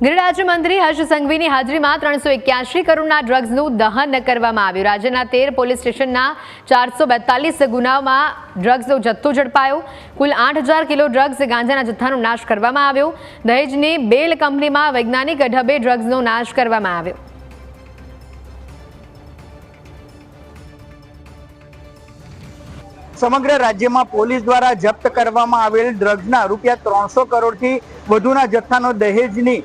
गृह राज्यमंत्री हर्ष संघवीनी हाजरी में 381 करोड़ना ड्रग्सनु दहन करवामां आव्युं। राज्यना 13 पोलीस स्टेशनना 442 गुनाओमां ड्रग्सनो जत्थो झड़पायो। कुल 8000 किलो ड्रग्स गांजाना जत्थानो नाश करवामां आव्यो। दहेजनी बेल कंपनीमां वैज्ञानिक ढबे ड्रग्सनो नाश करवामां आव्यो। समग्र राज्य में पोलीस द्वारा जप्त करवामां आवेल ड्रग्सना रूपिया 300 करोड़ थी वधुना जत्थानो दहेजनी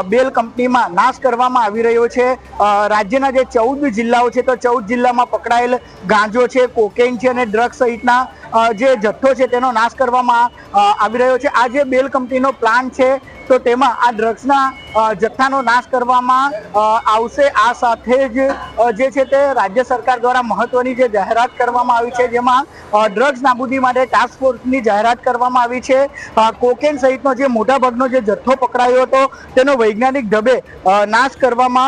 बेल कंपनी में नाश करवामां आवी रह्यो छे। राज्यना जे 14 जिल्लाओ छे तो 14 जिल्ला में पकड़ायेल गांजो छे, कोकेन छे अने ड्रग्स सहितना जे जत्थो छे तेनो नाश करवामां आवी रह्यो छे। आ जे बेल कंपनीनो प्लान छे तो तेमां आ ड्रग्सना जत्थानो नाश करवामां आवशे। आ साथे ज जे छे ते राज्य सरकार द्वारा महत्वनी जे जाहेरात करवामां आवी छे जेमां ड्रग्स नाबूदी माटे टास्क फोर्सनी जाहेरात करवामां आवी छे। कोकेन सहितनो जे मोटा भागनो जे जत्थो पकड़ायो हतो तेनो वैज्ञानिक ढबे नाश करवामां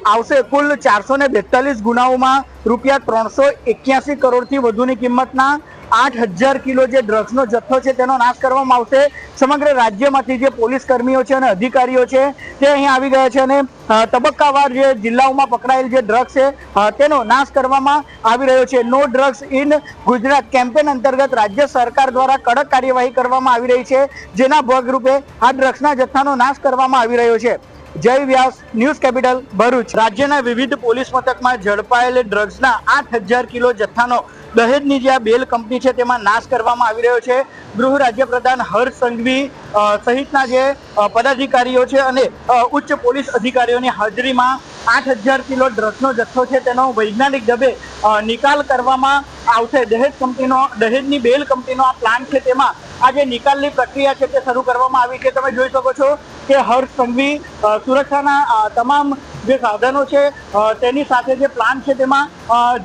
आवशे। कुल 442 गुनाओमां रूपिया 381 करोड़ थी वधुनी किंमतना 8000 किलो जे ड्रग्सनो जत्थो छे तेनो नाश करवामां आवशे। समग्र राज्यमांथी जे पोलीस कर्मीओ छे अने अधिकारीओ छे ते અહીં આવી ગયા છે અને તબક્કાવાર જે જિલ્લાઓમાં પકડાયેલ જે ડ્રગ્સ છે તેનો નાશ કરવામાં આવી રહ્યો છે। No drugs in Gujarat campaign અંતર્ગત રાજ્ય સરકાર દ્વારા કડક કાર્યવાહી કરવામાં આવી રહી છે, જેના ભાગરૂપે આ ડ્રગ્સના જથ્થાનો નાશ કરવામાં આવી રહ્યો છે। जय व्यास, न्यूज कैपिटल भरूच। राज्यना विविध पोलीस मथकमां झड़पायेल ड्रग्सना 8000 किलो जत्थानो दहेजनी जे बेल कंपनी छे तेमां नाश करवामां आवी रह्यो छे। गृह राज्य प्रधान हर्ष संघवी सहितना जे पदाधिकारीओ छे अने उच्च पोलीस अधिकारीओनी हाजरीमां 8000 किलो ड्रग्सनो जत्थो छे तेनो वैज्ञानिक ढबे निकाल करवामां आवशे। दहेजनी बेल कंपनीनो आ प्लान छे तेमां आ जे निकालनी प्रक्रिया छे ते शरू करवामां आवी छे। तमे जोई शको छो के हर्ष संघवी सुरक्षाना तमाम जे साधनो छे तेनी साथे जे प्लान छे तेमां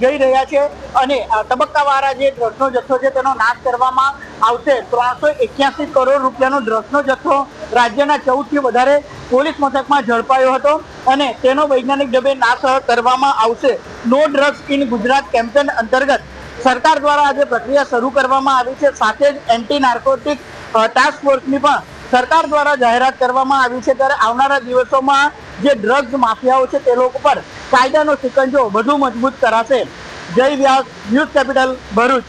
जई रह्या छे अने तबक्कावार जे ड्रग्सनो जत्थो छे तेनो नाश करवामां आवशे। 381 करोड़ रूपियानो ड्रग्सनो जत्थो राज्यना 14 थी वधारे पोलीस मथकमां झड़पायो हतो अने तेनो वैज्ञानिक ढबे नाश करवामां आवशे। No drugs in Gujarat campaign अंतर्गत सरकार द्वारा आज प्रक्रिया शुरू करवामां आवी छे। साथे ज एंटी नार्कोटिक टास्क फोर्सनी पण सरकार द्वारा जाहेरात करवामां आवी छे। त्यारे आवनारा दिवसोमां जे ड्रग्स माफियाओ छे ते लोको पर कायदानो शिकंजो વધુ મજબૂત કરાશે। जय व्यास, न्यूज कैपिटल भरूच।